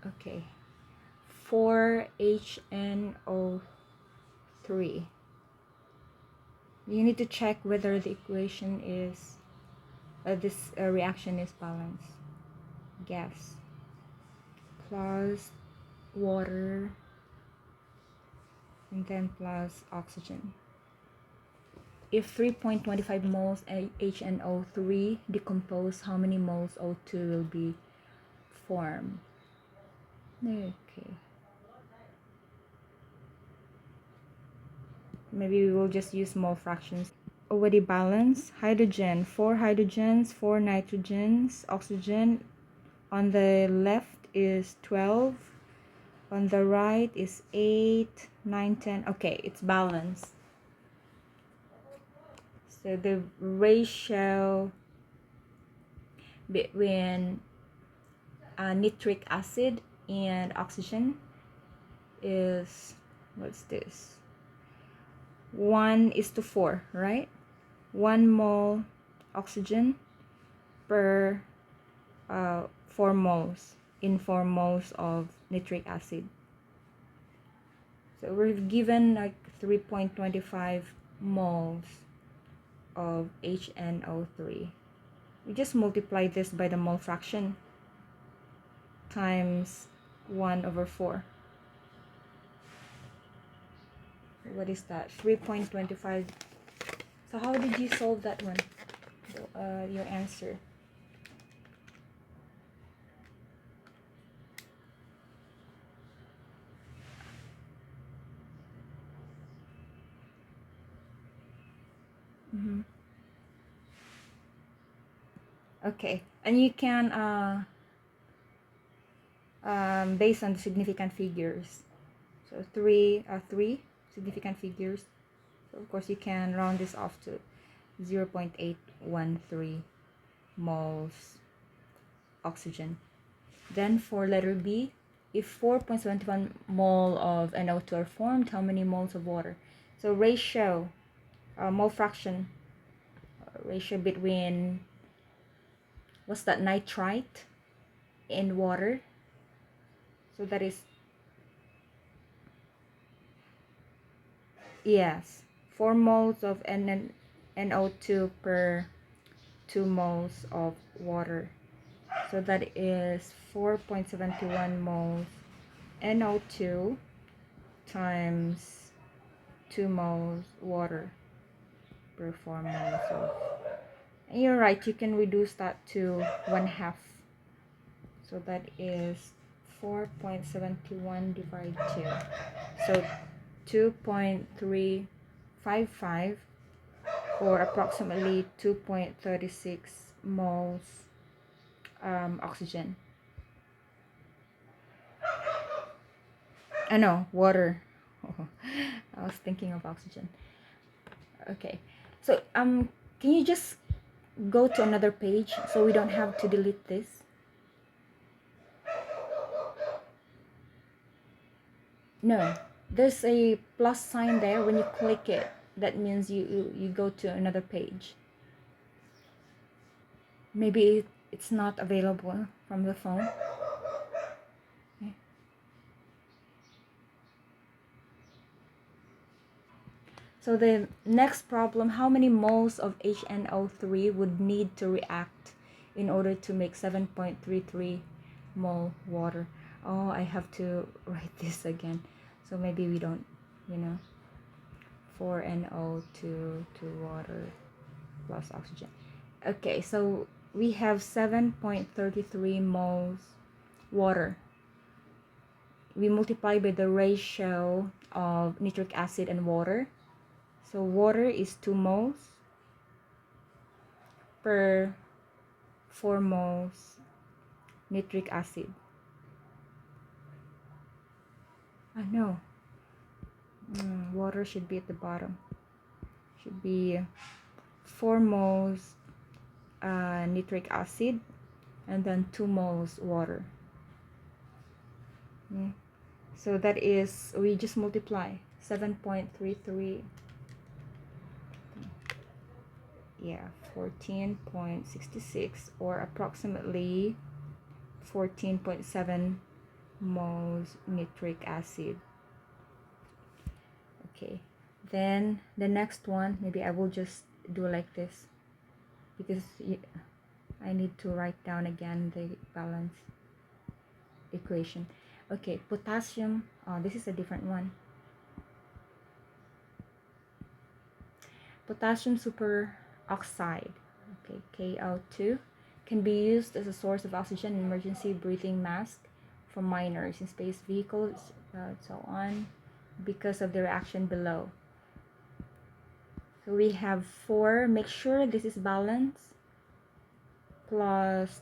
Okay, 4HNO3. You need to check whether the equation is this reaction is balanced. Gas plus water and then plus oxygen. If 3.25 moles HNO3 decompose, how many moles O2 will be formed? Okay. Maybe we will just use mole fractions. Already balanced. Hydrogen, 4 hydrogens, 4 nitrogens. Oxygen on the left is 12. On the right is 8, 9, 10. Okay, it's balanced. So the ratio between nitric acid and oxygen is, what's this? 1:4, right? 1 mole oxygen per 4 moles in 4 moles of nitric acid. So we're given like 3.25 moles of HNO3. We just multiply this by the mole fraction times 1/4. What is that? 3.25. So how did you solve that one? Your answer. Okay, and you can based on the significant figures. So three significant figures. So of course you can round this off to 0.813 moles oxygen. Then for letter B, if 4.71 mole of NO2 are formed, how many moles of water? So ratio, mole fraction, ratio between, what's that, nitrite and water. So that is, yes, 4 moles of NO2 per 2 moles of water. So that is 4.71 moles NO2 times 2 moles water per 4 moles of. And you're right, you can reduce that to 1/2. So that is 4.71 divided 2. So 2.355, or approximately 2.36 moles oxygen. No, water. I was thinking of oxygen. Okay, so can you just go to another page so we don't have to delete this? No, there's a plus sign there. When you click it, that means you go to another page. Maybe it's not available from the phone. Okay. So the next problem, how many moles of HNO3 would need to react in order to make 7.33 mole water? Oh, I have to write this again. So maybe we don't, 4NO2 to water plus oxygen. Okay, so we have 7.33 moles water. We multiply by the ratio of nitric acid and water. So water is 2 moles per 4 moles nitric acid. No. Water should be at the bottom. Should be 4 moles nitric acid and then 2 moles water. So that is, we just multiply 7.33. Yeah, 14.66, or approximately 14.7 moles nitric acid. Okay, then the next one, maybe I will just do like this because I need to write down again the balance equation. Okay, potassium, oh, this is a different one. Potassium superoxide, okay, KO2, can be used as a source of oxygen in emergency breathing mask for miners in space vehicles, so on, because of the reaction below. So we have 4, make sure this is balanced, plus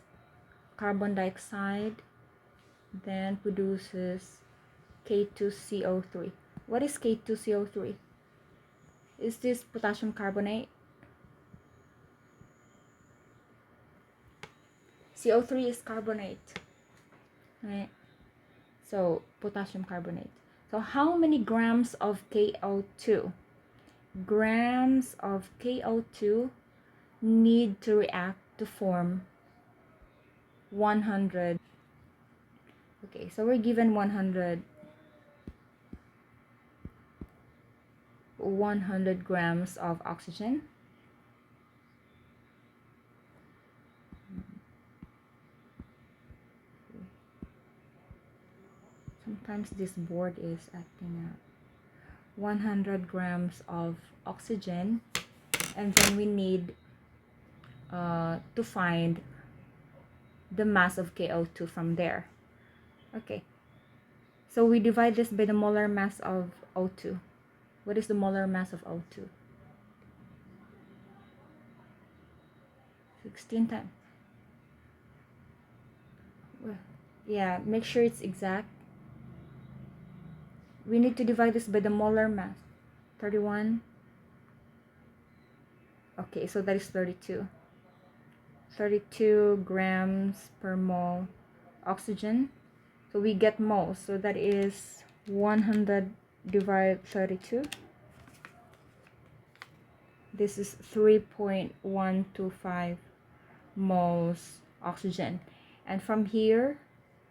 carbon dioxide, then produces K2CO3. What is K2CO3? Is this potassium carbonate? CO3 is carbonate, right? So potassium carbonate. So how many grams of KO2? Grams of KO2 need to react to form 100. Okay, so we're given 100 grams of oxygen. Sometimes this board is acting out. 100 grams of oxygen, and then we need to find the mass of KO2 from there. Okay, so we divide this by the molar mass of O2. What is the molar mass of O2? 16 times. Yeah, make sure it's exact. We need to divide this by the molar mass. 31. Okay, so that is 32. 32 grams per mole oxygen. So we get moles. So that is 100 divided 32. This is 3.125 moles oxygen. And from here,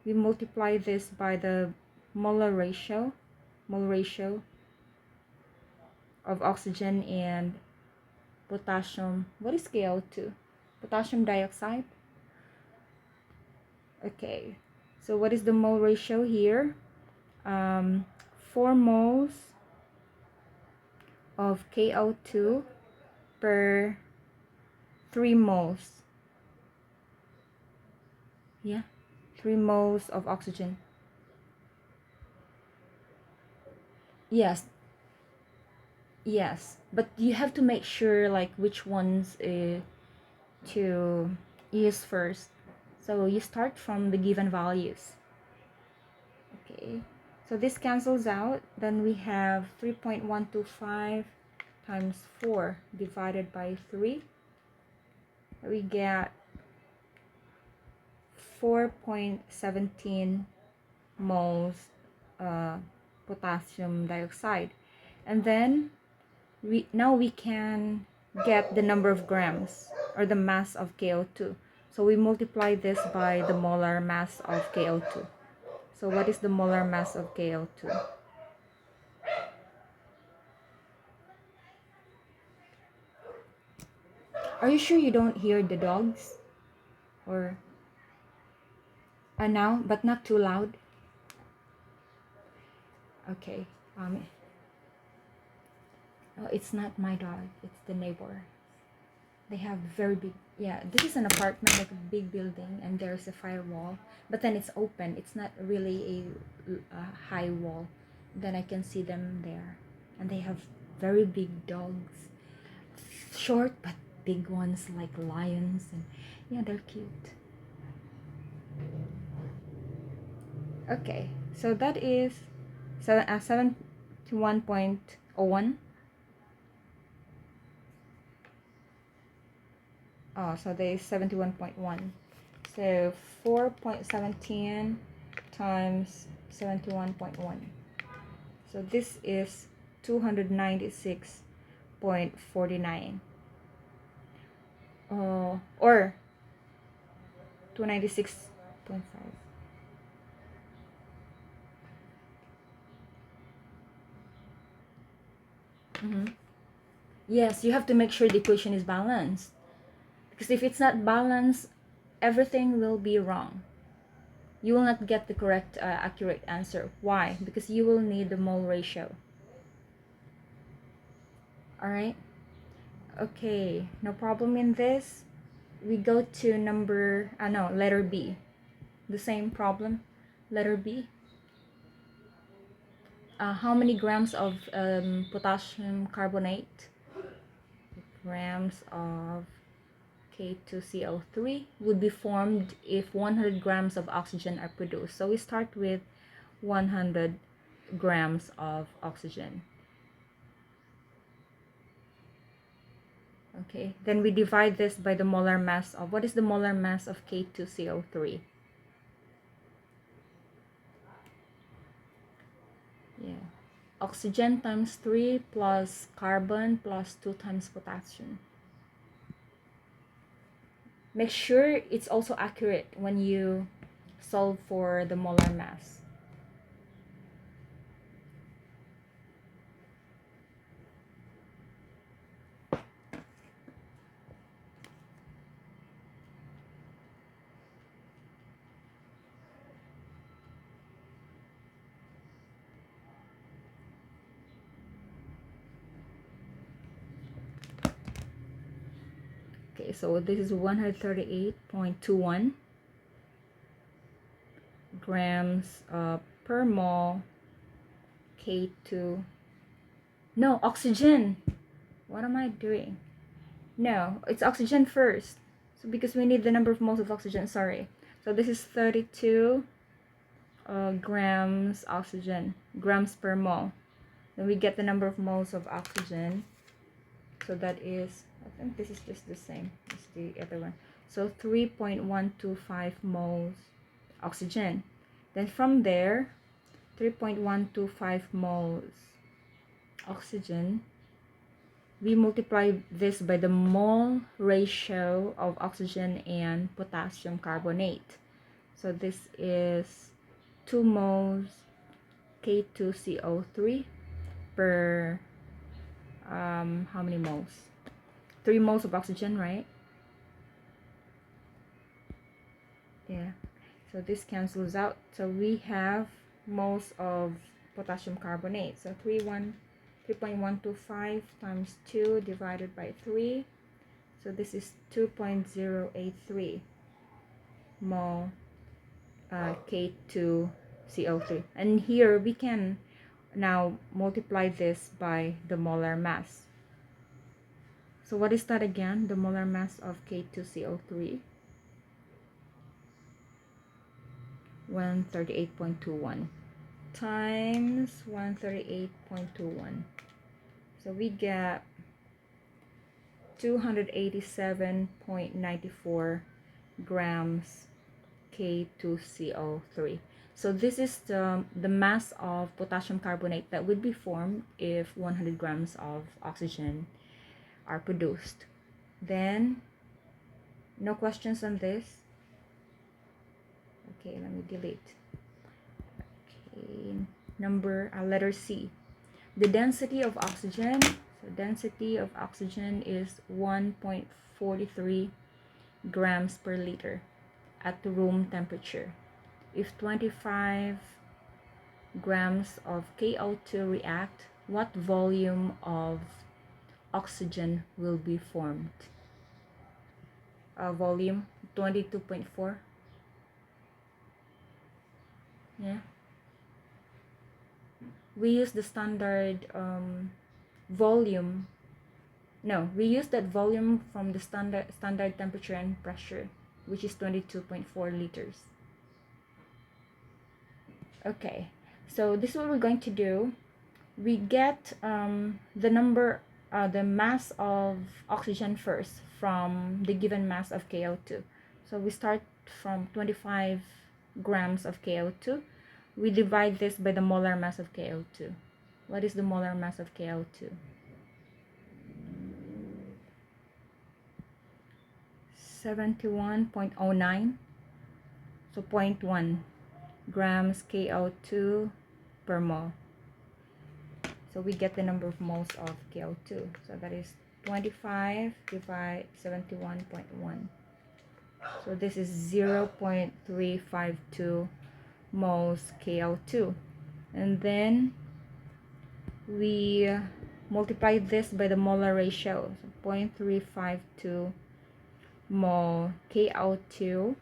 we multiply this by the molar ratio of oxygen and potassium. What is KO2? Potassium dioxide. Okay, so what is the mole ratio here? 4 moles of KO2 per 3 moles. Yeah, 3 moles of oxygen. Yes, but you have to make sure like which ones to use first. So you start from the given values. Okay, so this cancels out. Then we have 3.125 times 4 divided by 3. We get 4.17 moles potassium dioxide. And then we can get the number of grams or the mass of KO2. So we multiply this by the molar mass of KO2. So what is the molar mass of KO2? Are you sure you don't hear the dogs? Or now, but not too loud? Okay. Oh, it's not my dog, it's the neighbor. They have very big, yeah, this is an apartment, like a big building, and there's a firewall, but then it's open. It's not really a high wall. Then I can see them there, and they have very big dogs, short but big ones like lions, and yeah, they're cute. Okay, so that is 71.01. Oh, so there is 71.1. So 4.17 times 71.1. So this is 296.49. Or 296.5. Yes, you have to make sure the equation is balanced. Because if it's not balanced, everything will be wrong. You will not get the correct, accurate answer. Why? Because you will need the mole ratio. Alright? Okay, no problem in this. We go to letter B. The same problem. Letter B. How many grams of potassium carbonate? Grams of K2CO3 would be formed if 100 grams of oxygen are produced. So we start with 100 grams of oxygen. Okay, then we divide this by the molar mass of, what is the molar mass of K2CO3? Yeah, oxygen times 3 plus carbon plus 2 times potassium. Make sure it's also accurate when you solve for the molar mass. Okay, so this is 138.21 grams per mole K2. No, oxygen. What am I doing? No, it's oxygen first. So because we need the number of moles of oxygen, sorry. So this is 32 grams oxygen, grams per mole. Then we get the number of moles of oxygen. So that is, I think this is just the same as the other one. So 3.125 moles oxygen. Then from there, 3.125 moles oxygen, we multiply this by the mole ratio of oxygen and potassium carbonate. So this is 2 moles K2CO3 per how many moles? 3 moles of oxygen, right? Yeah. So this cancels out. So we have moles of potassium carbonate. So 3.125 times 2 divided by 3. So this is 2.083 mole K2CO3. And here we can now multiply this by the molar mass. So what is that again? The molar mass of K2CO3? 138.21 times 138.21. So we get 287.94 grams K2CO3. So this is the mass of potassium carbonate that would be formed if 100 grams of oxygen are produced. Then, no questions on this? Okay, let me delete. Okay, letter C. The density of oxygen. So density of oxygen is 1.43 grams per liter at room temperature. If 25 grams of KO2 react, what volume of oxygen will be formed? Volume 22.4. Yeah. We use the standard volume. No, we use that volume from the standard temperature and pressure, which is 22.4 liters. Okay, so this is what we're going to do. We get the mass of oxygen first from the given mass of KO2. So we start from 25 grams of KO2. We divide this by the molar mass of KO2. What is the molar mass of KO2? 71.09. So 0.1 grams KO2 per mole. So we get the number of moles of KO2. So that is 25 divided 71.1. So this is 0.352 moles KO2. And then we multiply this by the molar ratio. So 0.352 mole KO2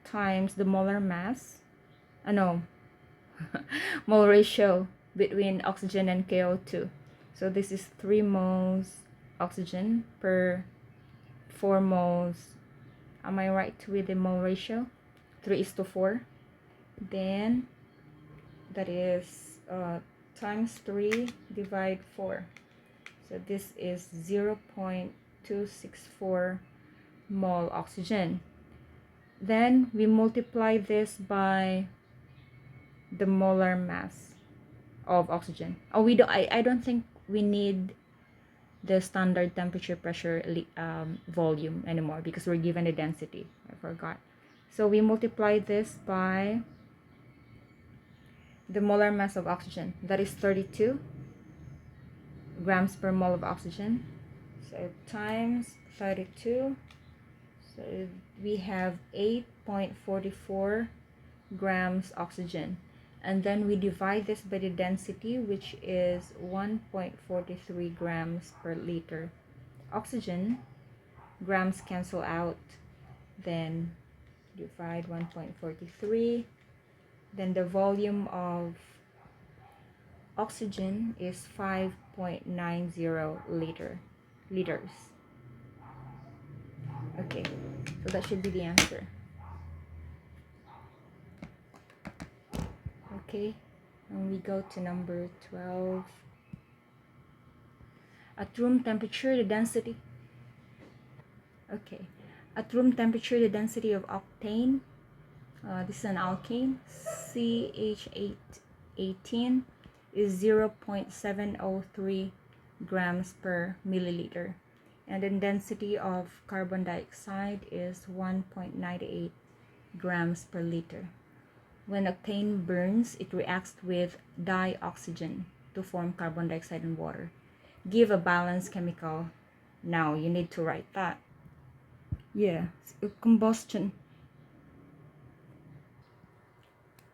times the molar mass. No, mole ratio between oxygen and KO2. So this is 3 moles oxygen per 4 moles. Am I right with the mole ratio? 3:4. Then that is times 3 divide 4. So this is 0.264 mole oxygen. Then we multiply this by the molar mass of oxygen. Oh, we don't. I don't think we need the standard temperature, pressure, volume anymore because we're given the density. I forgot. So we multiply this by the molar mass of oxygen. That is 32 grams per mole of oxygen. So times 32. So we have 8.44 grams oxygen. And then we divide this by the density, which is 1.43 grams per liter. Oxygen, grams cancel out. Then divide 1.43. Then the volume of oxygen is 5.90 liters. Okay, so that should be the answer. Okay, and we go to number 12. At room temperature, the density. Okay, at room temperature, the density of octane. This is an alkane. CH818 is 0.703 grams per milliliter. And the density of carbon dioxide is 1.98 grams per liter. When octane burns, it reacts with dioxygen to form carbon dioxide and water. Give a balanced chemical. Now, you need to write that. Yeah, combustion.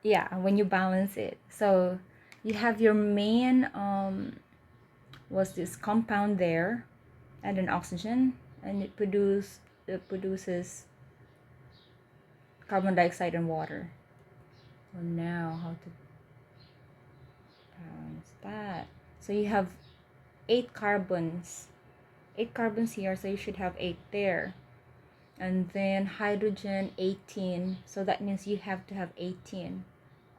Yeah, when you balance it. So, you have your main, was this compound there, and an oxygen, and it produces carbon dioxide and water. So now how to balance that? So you have 8 carbons here, so you should have 8 there, and then hydrogen 18, so that means you have to have 18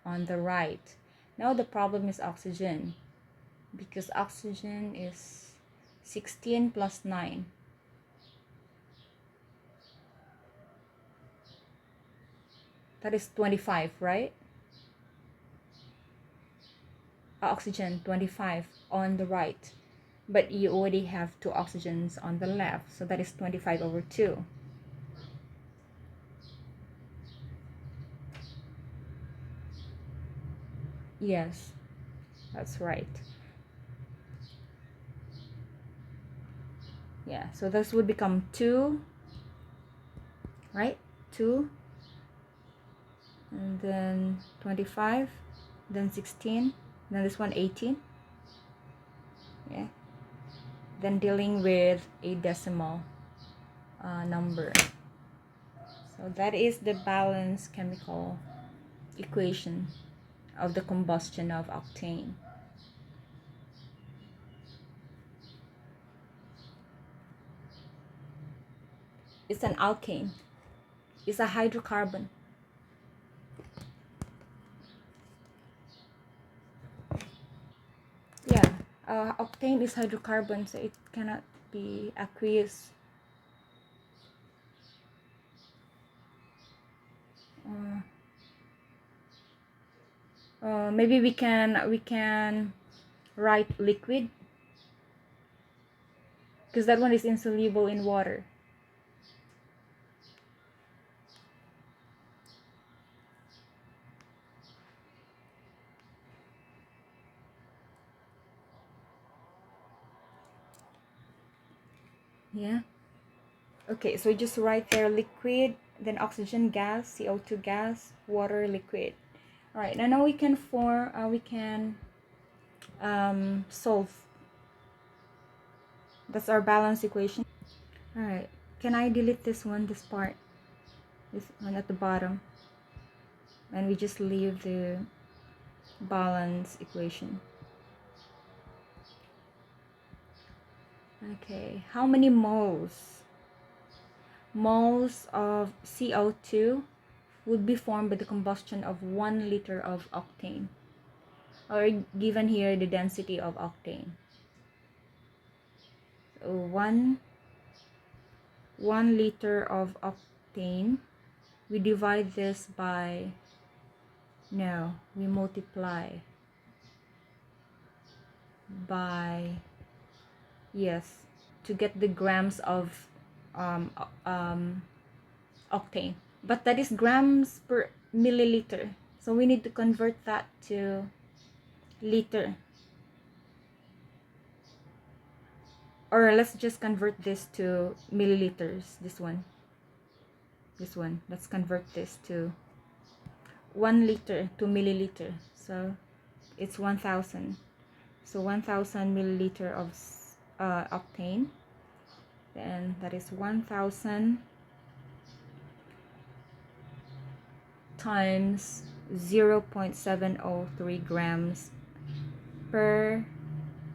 on the right. Now the problem is oxygen, because oxygen is 16 plus 9. That is 25, right? Oxygen 25 on the right, but you already have 2 oxygens on the left, so that is 25 over 2. Yes, that's right. Yeah, so this would become 2, right? 2, and then 25, then 16, then this one 18. Yeah, then dealing with a decimal number. So that is the balanced chemical equation of the combustion of octane. It's an alkane. It's a hydrocarbon. Yeah, octane is hydrocarbon, so it cannot be aqueous. Maybe we can write liquid, because that one is insoluble in water. Yeah. Okay, so just write there liquid, then oxygen gas, CO2 gas, water liquid. All right, now we can solve. That's our balance equation. All right, can I delete this one, this part, this one at the bottom, and we just leave the balance equation. Okay, how many moles of CO2 would be formed by the combustion of 1 liter of octane, or given here the density of octane. So 1 liter of octane, we divide this by, no, we multiply by, yes, to get the grams of um, octane, but that is grams per milliliter, so we need to convert that to liter, or let's just convert this to milliliters. This one, let's convert this to 1 liter to milliliter, so it's 1000. So 1000 milliliter of octane, then that is 1000 times 0.703 grams per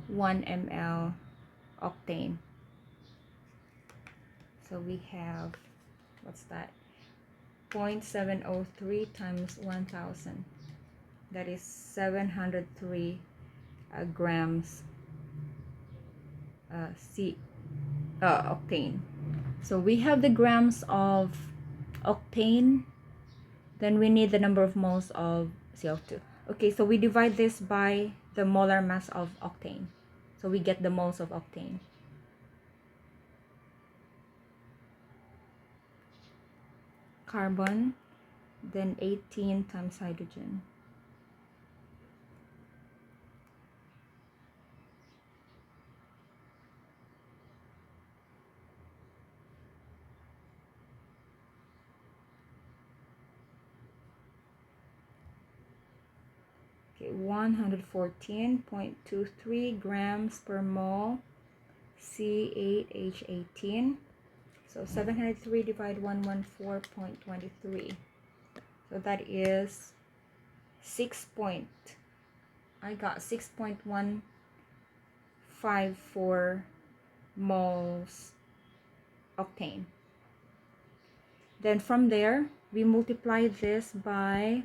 1 ml octane. So we have, what's that, 0.703 times 1000, that is 703 grams octane. So we have the grams of octane, then we need the number of moles of CO2. Okay, so we divide this by the molar mass of octane, so we get the moles of octane. Carbon, then 18 times hydrogen. Okay, 114.23 grams per mole C8H18. So 703 divided 114.23. So that is 6.154 moles octane. Then from there, we multiply this by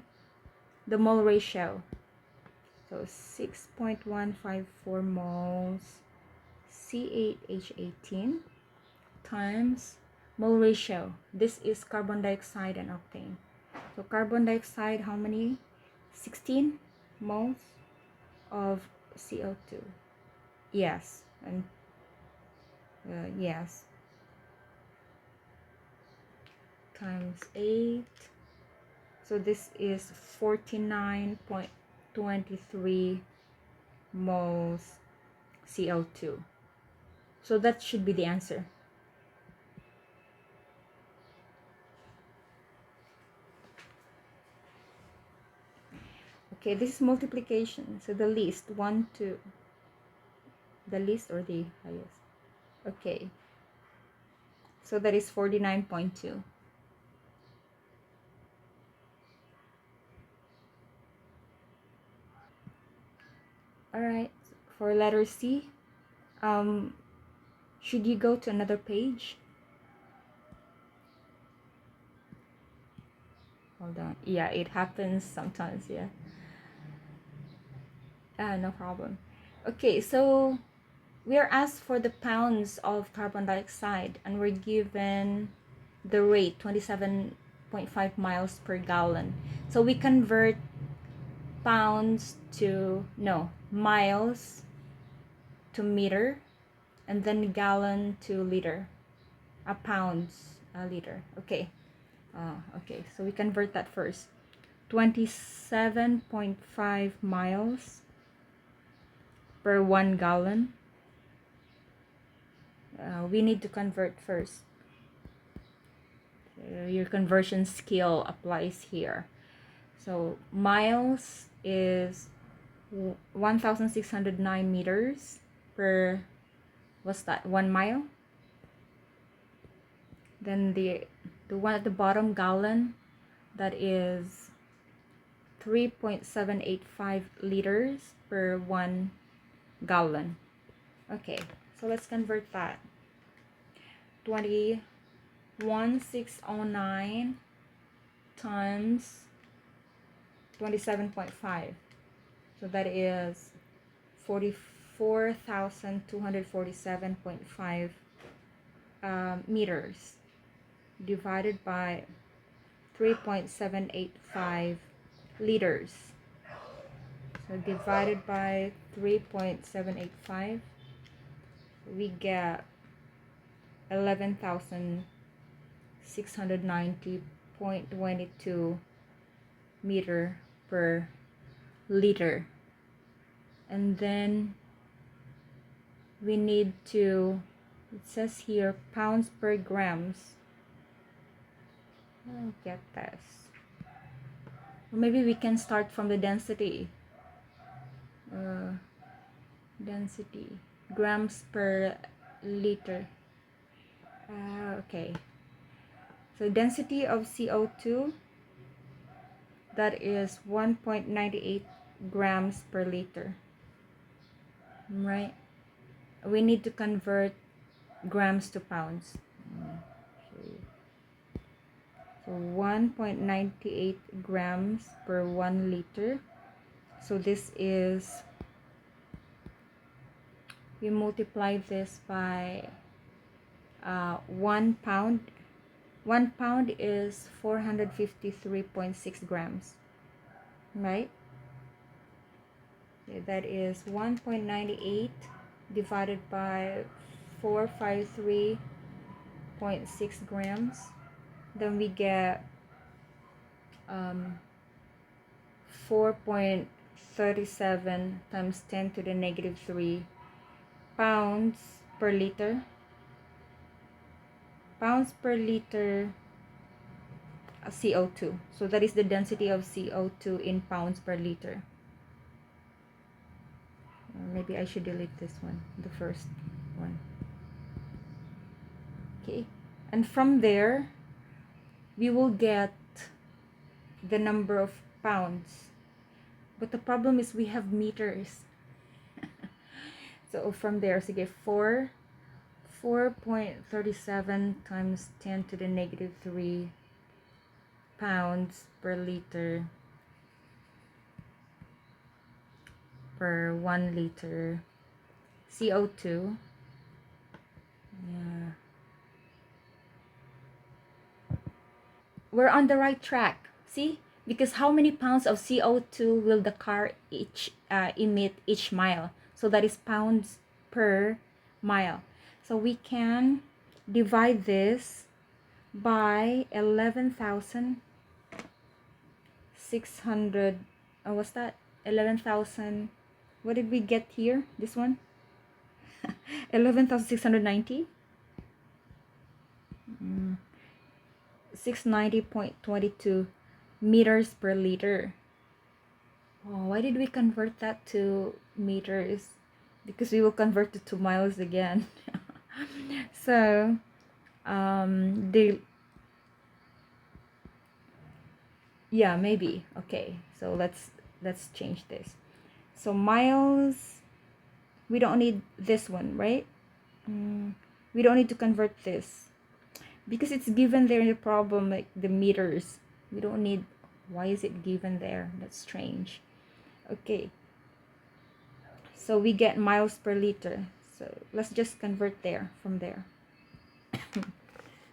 the mole ratio. So 6.154 moles C8H18 times mole ratio. This is carbon dioxide and octane. So carbon dioxide, how many? 16 moles of CO2. Yes, and yes, times 8. So this is 49.23 moles CO2. So that should be the answer. Okay, this is multiplication. So the least, 1, 2. The least or the highest? Okay. So that is 49.2. Alright, for letter C, should you go to another page? Hold on. Yeah, it happens sometimes, yeah. No problem. Okay, so we are asked for the pounds of carbon dioxide, and we're given the rate 27.5 miles per gallon. So we convert pounds to, no, miles to meter, and then gallon to liter. Pounds, a liter. Okay. Okay, so we convert that first. 27.5 miles per 1 gallon. we need to convert first. Your conversion skill applies here. So miles is 1,609 meters per, what's that, 1 mile? Then the one at the bottom, gallon, that is 3.785 liters per 1 gallon. Okay, so let's convert that. 21,609 times 27.5. So that is 44,247.5 meters divided by 3.785 liters. So divided by 3.785, we get 11,690.22 meter per liter. And then we need to, it says here, pounds per grams. I'll get this. Or maybe we can start from the density. Density, grams per liter. Okay. So density of CO2, that is 1.98 grams per liter. Right? We need to convert grams to pounds. So 1.98 grams per 1 liter. So this is, we multiply this by 1 pound. 1 pound is 453.6 grams. Right? Okay, that is 1.98 divided by 453.6 grams. Then we get 4.37 times 10 to the negative 3 pounds per liter. Pounds per liter CO2. So that is the density of CO2 in pounds per liter. Maybe I should delete this one, the first one. Okay, and from there we will get the number of pounds, but the problem is we have meters. So from there, so get 4.37 times 10 to the negative 3 pounds per liter per 1 liter CO2. Yeah, we're on the right track. See, because how many pounds of CO2 will the car emit each mile? So that is pounds per mile. So we can divide this by 11,600. What's that? 11,000. What did we get here? This one? 11,690. 690.22 meters per liter. Oh, why did we convert that to meters? Because we will convert it to miles again. So yeah, maybe. Okay, so let's change this. So miles, we don't need this one, right? We don't need to convert this because it's given there in the problem, like the meters. We don't need. Why is it given there? That's strange. Okay, so we get miles per liter. So let's just convert there from there.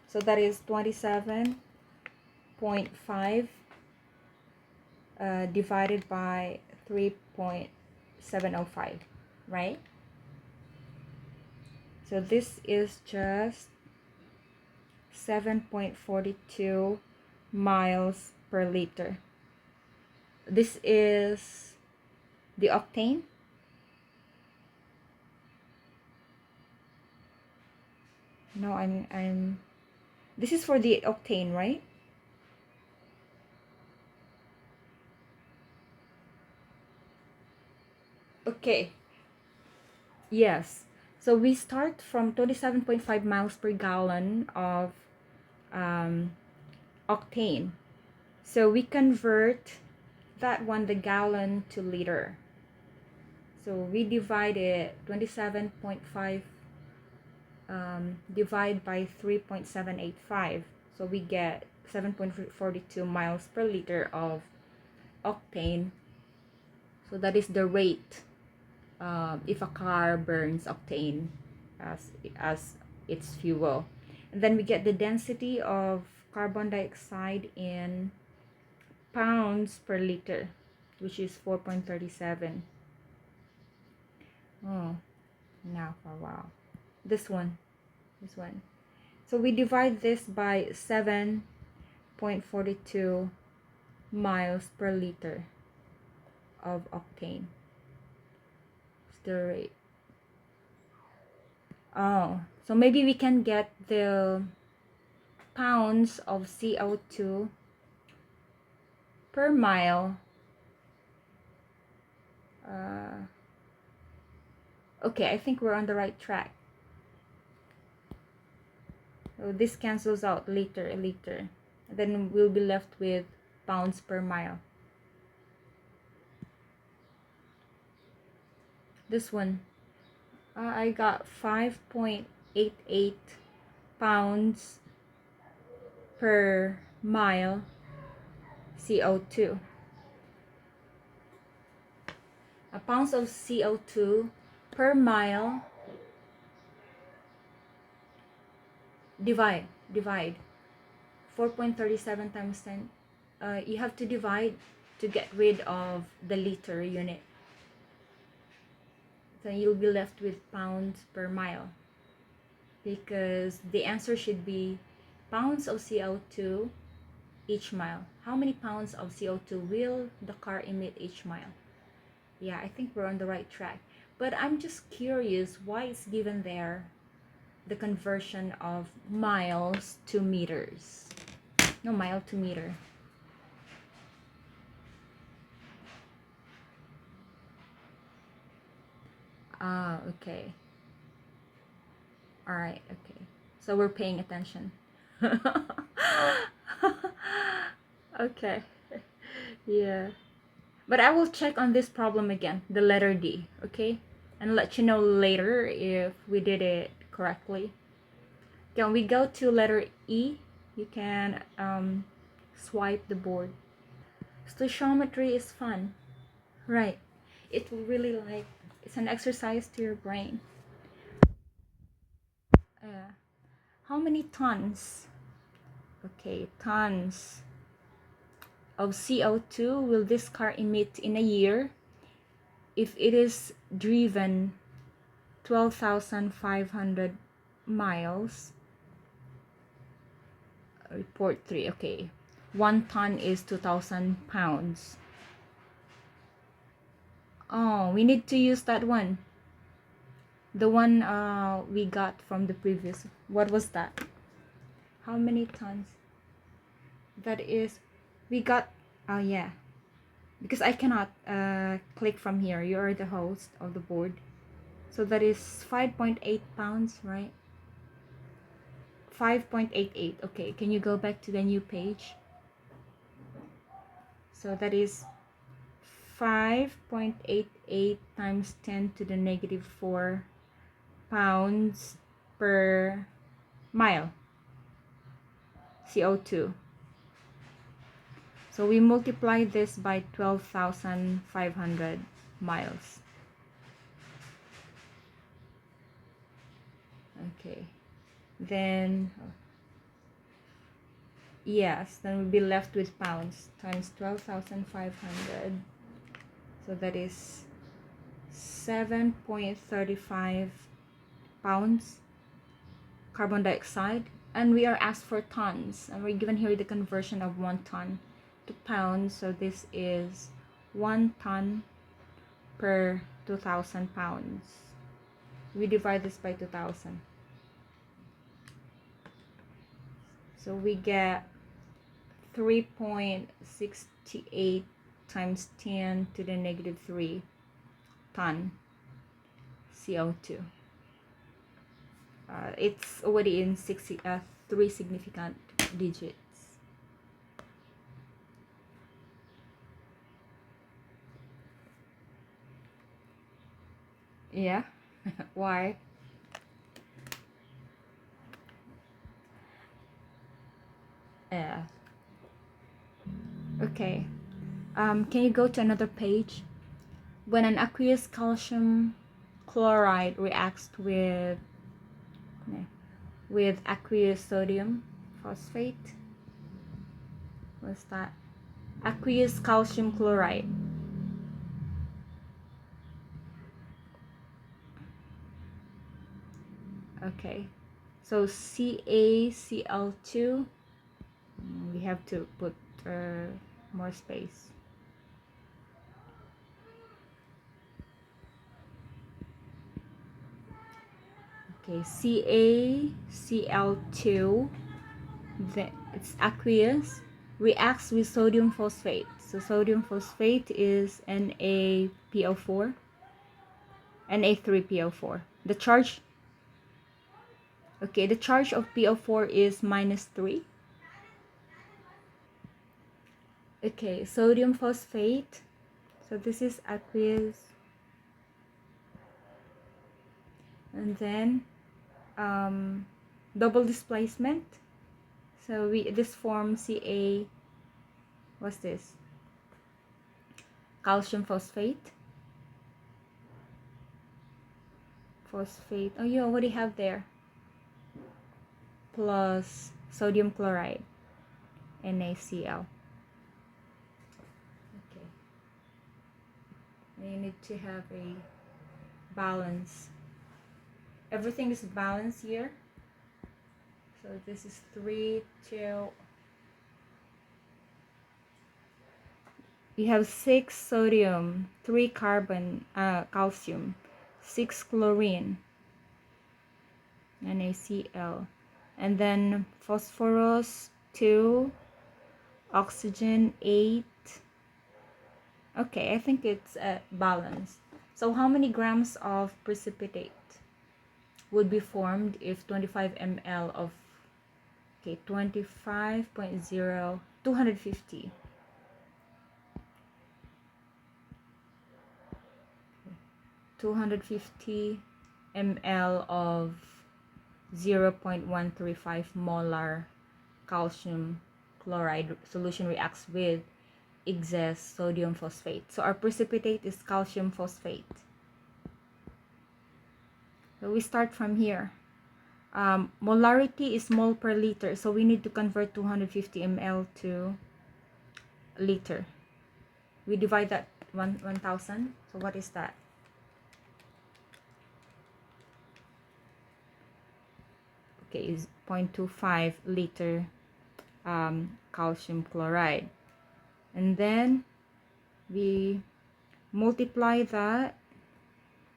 So that is 27.5 divided by 3.705, right? So this is just 7.42 miles per liter. This is the octane. No, I'm this is for the octane, right? Okay. Yes. So we start from 27.5 miles per gallon of um, octane. So we convert that one, the gallon, to liter. So we divide it 27.5 divide by 3.785. So we get 7.42 miles per liter of octane. So that is the rate if a car burns octane as its fuel. And then we get the density of carbon dioxide in pounds per liter, which is 4.37. Oh, now for a while. This one. So we divide this by 7.42 miles per liter of octane. It's the rate. Oh, so maybe we can get the pounds of CO2 per mile. Okay, I think we're on the right track. So this cancels out liter. Then we'll be left with pounds per mile. This one, I got 5.88 pounds per mile CO2. Pounds of CO2 per mile divide 4.37 times 10. You have to divide to get rid of the liter unit. So you'll be left with pounds per mile, because the answer should be pounds of CO2 each mile. How many pounds of CO2 will the car emit each mile? Yeah, I think we're on the right track. But I'm just curious why it's given there the conversion of miles to meters. No, mile to meter. Ah, okay. All right, okay. So we're paying attention. Okay. Yeah. But I will check on this problem again, the letter D, okay? And let you know later if we did it correctly. Can we go to letter E? You can swipe the board. Stoichiometry is fun, right? It will really it's an exercise to your brain. How many tons? Okay, tons of CO2 will this car emit in a year if it is driven 12,500 miles? Report 3. Okay, 1 ton is 2,000 pounds. Oh, we need to use that one, the one we got from the previous. What was that? How many tons? That is, we got, oh yeah, because I cannot click from here. You are the host of the board. So that is 5.8 pounds, right? 5.88. Okay, can you go back to the new page? So that is 5.88 times 10 to the negative 4 pounds per mile CO2. So we multiply this by 12,500 miles. Okay, then yes, then we'll be left with pounds times 12,500. So that is 7.35 pounds carbon dioxide. And we are asked for tons, and we're given here the conversion of 1 ton to pounds. So this is 1 ton per 2,000 pounds. We divide this by 2,000. So we get 3.68 times 10 to the negative 3 ton CO2. It's already in 3 significant digits. Yeah. Why? Yeah. Okay. Can you go to another page? When an aqueous calcium chloride reacts with aqueous sodium phosphate, what's that? Aqueous calcium chloride. Okay. So CaCl2, we have to put more space. Okay, CaCl2, it's aqueous, reacts with sodium phosphate. So sodium phosphate is NaPO4, Na3PO4. The charge, okay, the charge of PO4 is -3. Okay, sodium phosphate. So this is aqueous. And then double displacement. So this forms Ca, what's this? Calcium phosphate. Phosphate. Oh, you already have there. Plus sodium chloride, NaCl. Okay. You need to have a balance. Everything is balanced here. So this is 3, 2. You have 6 sodium, 3 carbon, calcium, 6 chlorine, NaCl, and then phosphorus 2, oxygen 8. Okay, I think it's balanced. So how many grams of precipitate would be formed if 25 ml of, okay, 25.0, 250. 250 ml of 0.135 molar calcium chloride solution reacts with excess sodium phosphate. So our precipitate is calcium phosphate. So we start from here. Molarity is mole per liter, so we need to convert 250 ml to liter. We divide that 1000. So what is that? Okay, is 0.25 liter calcium chloride. And then we multiply that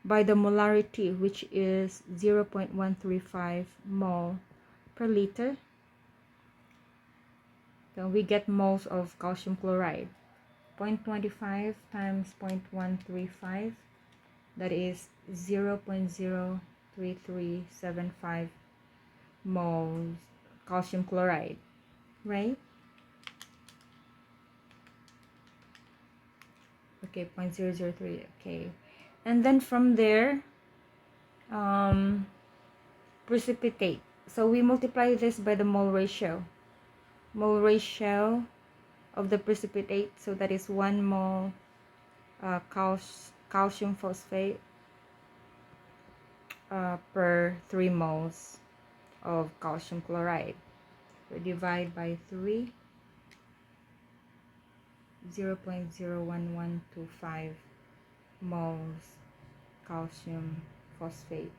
by the molarity, which is 0.135 mole per liter. So we get moles of calcium chloride. 0.25 times 0.135, that is 0.03375 moles calcium chloride, right? Okay, 0.003. Okay, and then from there, precipitate. So we multiply this by the mole ratio of the precipitate. So that is 1 mole calcium phosphate per 3 moles of calcium chloride. So divide by 3, 0.01125 moles calcium phosphate.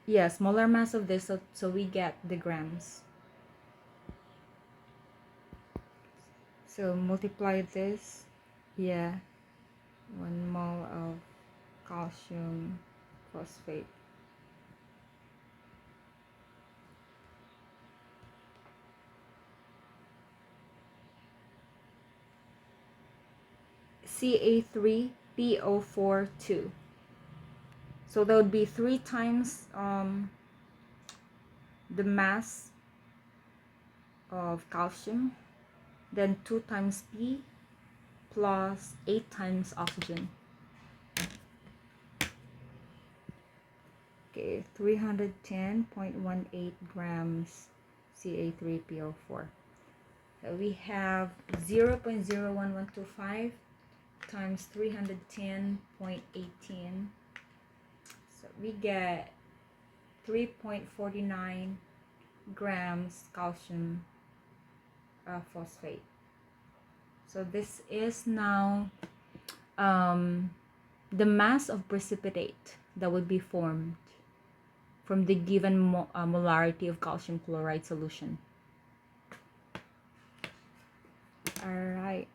Yes, molar mass of this, so we get the grams. So multiply this, yeah, 1 mole of calcium phosphate. Ca3PO4 2. So that would be 3 times the mass of calcium, then 2 times P plus 8 times oxygen. Okay, 310.18 grams Ca3PO4. So we have 0.01125 times 310.18. So we get 3.49 grams calcium phosphate. So this is now the mass of precipitate that would be formed from the given molarity of calcium chloride solution. All right.